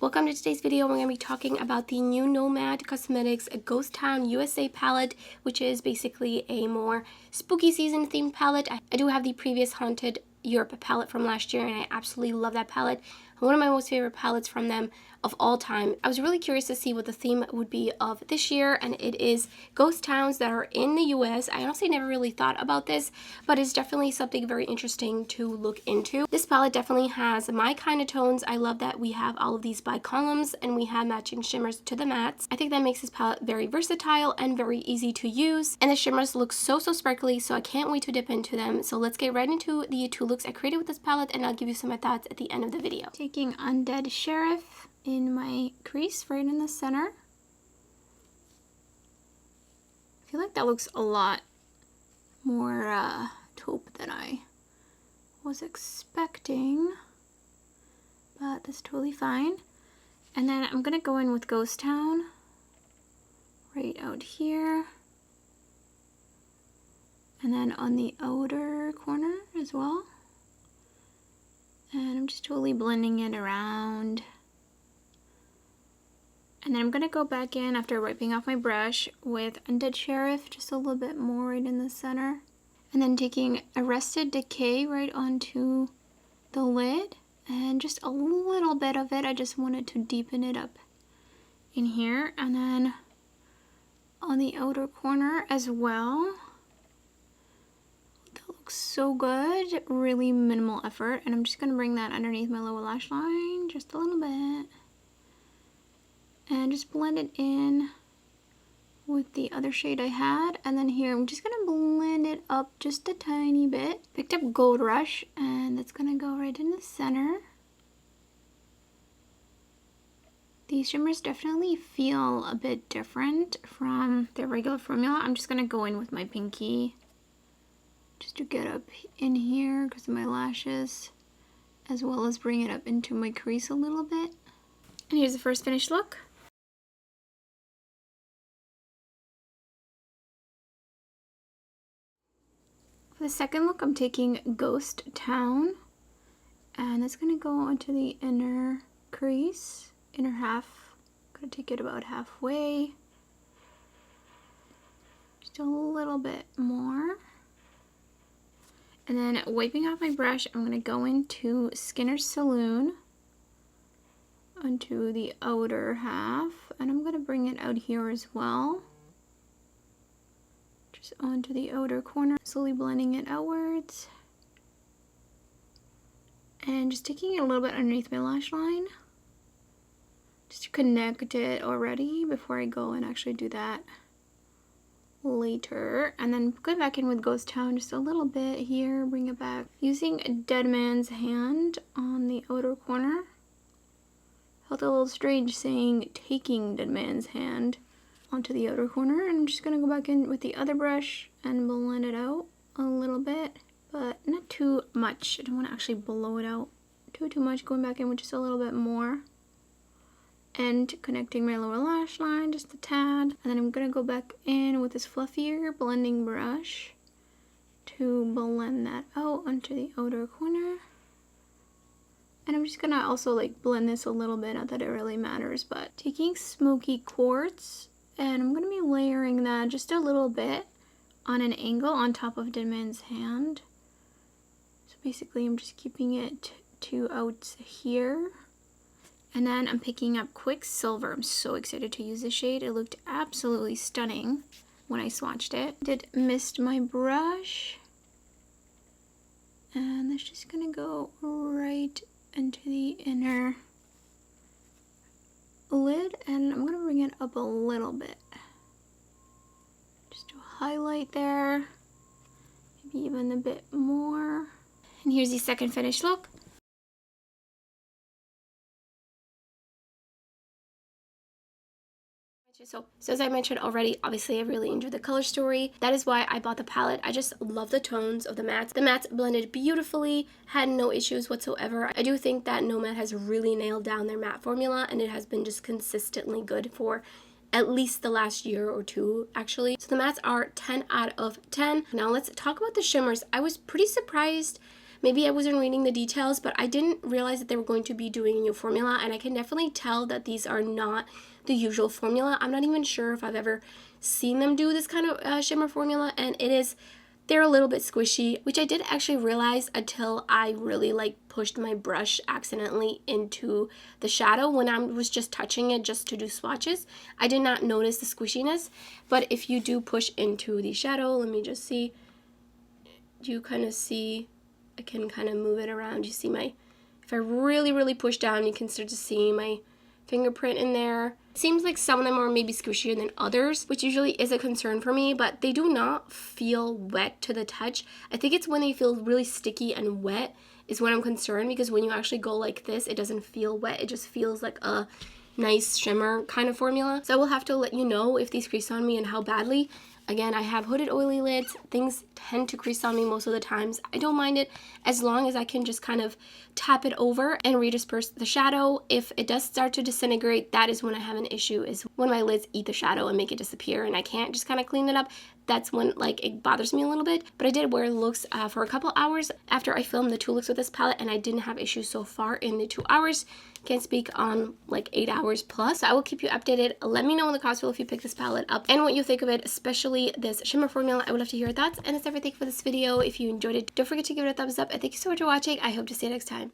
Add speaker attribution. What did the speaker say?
Speaker 1: Welcome to today's video. We're going to be talking about the new Nomad Cosmetics Ghost Town USA palette, which is basically a more spooky season themed palette. I do have the previous Haunted Europe palette from last year, and I absolutely love that palette. One of my most favorite palettes from them of all time. I was really curious to see what the theme would be of this year, and it is ghost towns that are in the US. I honestly never really thought about this, but it's definitely something very interesting to look into. This palette definitely has my kind of tones. I love that we have all of these by columns and we have matching shimmers to the mattes. I think that makes this palette very versatile and very easy to use, and the shimmers look so sparkly, so I can't wait to dip into them. So let's get right into the two looks I created with this palette, and I'll give you some of my thoughts at the end of the video. Taking Undead Sheriff in my crease right in the center. I feel like that looks a lot more taupe than I was expecting, but that's totally fine. And then I'm gonna go in with Ghost Town right out here, and then on the outer corner as well. And I'm just totally blending it around. And then I'm going to go back in after wiping off my brush with Undead Sheriff, just a little bit more right in the center. And then taking Arrested Decay right onto the lid, and just a little bit of it. I just wanted to deepen it up in here. And then on the outer corner as well. That looks so good. Really minimal effort. And I'm just going to bring that underneath my lower lash line just a little bit. And just blend it in with the other shade I had. And then here, I'm just gonna blend it up just a tiny bit. Picked up Gold Rush, and that's gonna go right in the center. These shimmers definitely feel a bit different from their regular formula. I'm just gonna go in with my pinky just to get up in here because of my lashes, as well as bring it up into my crease a little bit. And here's the first finished look. For the second look, I'm taking Ghost Town, and it's going to go onto the inner crease, inner half. I'm going to take it about halfway, just a little bit more. And then wiping off my brush, I'm going to go into Skinner's Saloon onto the outer half, and I'm going to bring it out here as well. Just onto the outer corner, slowly blending it outwards. And just taking it a little bit underneath my lash line, just to connect it already before I go and actually do that later. And then go back in with Ghost Town just a little bit here, bring it back. Using a Dead Man's Hand on the outer corner. Felt a little strange saying taking Dead Man's Hand onto the outer corner, and I'm just gonna go back in with the other brush and blend it out a little bit, but not too much. I don't want to actually blow it out too much. Going back in with just a little bit more and connecting my lower lash line just a tad, and then I'm gonna go back in with this fluffier blending brush to blend that out onto the outer corner. And I'm just gonna also like blend this a little bit, not that it really matters, but taking Smoky Quartz, and I'm going to be layering that just a little bit on an angle on top of Dead Man's Hand. So basically I'm just keeping it to out here. And then I'm picking up Quicksilver. I'm so excited to use this shade. It looked absolutely stunning when I swatched it. Did mist my brush. And that's just going to go right into the inner lid, and I'm gonna bring it up a little bit just to highlight there, maybe even a bit more. And here's the second finished look. So as I mentioned already, obviously I really enjoyed the color story. That is why I bought the palette. I just love the tones of the mattes. The mattes blended beautifully, had no issues whatsoever. I do think that Nomad has really nailed down their matte formula, and it has been just consistently good for at least the last year or two, actually. So the mattes are 10 out of 10. Now let's talk about the shimmers. I was pretty surprised
Speaker 2: Maybe I wasn't reading the details, but I didn't realize that they were going to be doing a new formula, and I can definitely tell that these are not the usual formula. I'm not even sure if I've ever seen them do this kind of shimmer formula, and they're a little bit squishy, which I didn't actually realize until I really like pushed my brush accidentally into the shadow when I was just touching it just to do swatches. I did not notice the squishiness, but if you do push into the shadow, let me just see, you kind of see, I can kind of move it around. You see if I really push down, you can start to see my fingerprint in there. It seems like some of them are maybe squishier than others, which usually is a concern for me, but they do not feel wet to the touch. I think it's when they feel really sticky and wet is when I'm concerned, because when you actually go like this, it doesn't feel wet. It just feels like a nice shimmer kind of formula. So I will have to let you know if these crease on me and how badly. Again, I have hooded oily lids. Things tend to crease on me most of the times. I don't mind it as long as I can just kind of tap it over and redisperse the shadow. If it does start to disintegrate, that is when I have an issue, is when my lids eat the shadow and make it disappear and I can't just kind of clean it up. That's when like it bothers me a little bit. But I did wear looks for a couple hours after I filmed the 2 looks with this palette, and I didn't have issues so far in the 2 hours. Can't speak on like 8 hours plus. So I will keep you updated. Let me know in the comments below if you pick this palette up and what you think of it, especially this shimmer formula. I would love to hear your thoughts. And that's everything for this video. If you enjoyed it, don't forget to give it a thumbs up. And thank you so much for watching. I hope to see you next time.